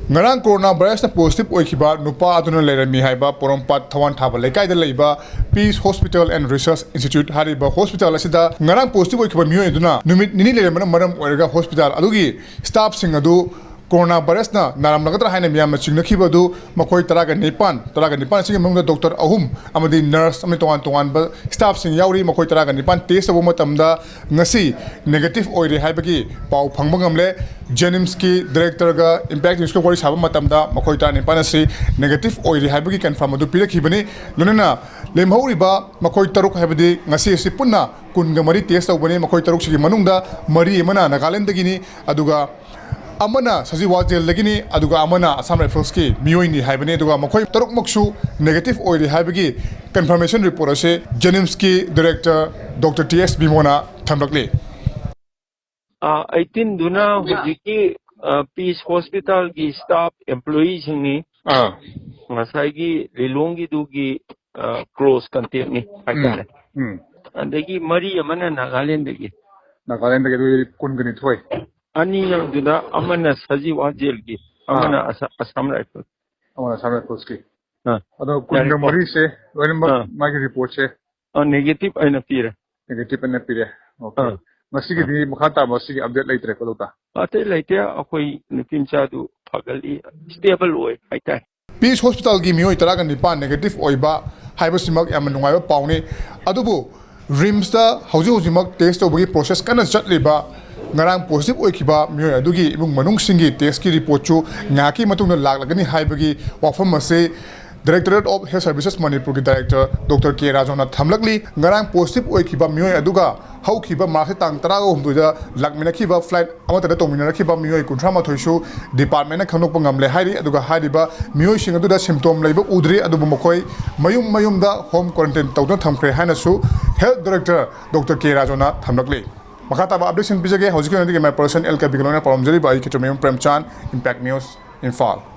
ngarang corona virus na positive oikiba nupa aduna lerami haiba porompat thawan thaba lekai da leiba Peace Hospital and Research Institute hariba hospital asida ngarang positive oikiba miyo aduna numit nini lerama maram oiraga hospital adugi staff sing adu corona virus na naram lagadra haina miyam na chingnakiba du makoi taraga nipan sing mangda doctor ahum amadi nurse amni tongan ba staff sing yauri makoi taraga nipan test abu matamda ngasi negative oire haibagi pau phangba ngamle Jenims ki director ga impact news ko wari saba matamda makoi taraga nipan asi negative oire haibagi confirm adu pirakibani lunana lemhauriba makoi taruk haibadi ngasi si punna kunga mari test awbani makoi taruk sigi manungda mari mana Nagaland dagini aduga amana saji wajel lagini aduga amana Assam Rifles ki miyoini haibani aduga makoi taruk maksu negative oiri haibagi confirmation report ase Jenims ki director Dr. TS Bimona thamlakle 18 duna hujiki Peace Hospital ki staff employees ni ngasai gi lilongi dugi close contact ni haitare andagi mari amana Nagaland dagi kungani thoi ani yang duna amana saji wajel ki amana Assam Rifles ki ado kunga mari se magi report se negative aina pira okay masigi di makhata masigi update laitre kolota ate laite akoi nupim chadu phagali stable oi haitai Peace Hospital gi mioi taraga nipan negative oiba haiba simak yam nungaiba pauni adubu RIMS da hauji mak test obagi process kana chatliba ngarang positive oikiba mioi adugi ibung manung singi test ki report chu ngaki matungna laglagani haibagi wafam ase Directorate of Health Services Manipur ki Director Dr. K. Rajona thamlakli ngarang positive oikiba mioi aduga haukiba marse tang taraga humduja lakminakiba flight amata tominarakiba mioi kunthama thoisu department na khanok pangamle hairi aduga hariba mioi sing aduda symptom leiba udri adubu mokoi mayum da home quarantine tawna thamkhre haina su Health Director Dr. K. Rajona thamlakli makata ba update sin bijage hojiki my person LK Biglona paramjari ba ikito Premchand Impact News Imphal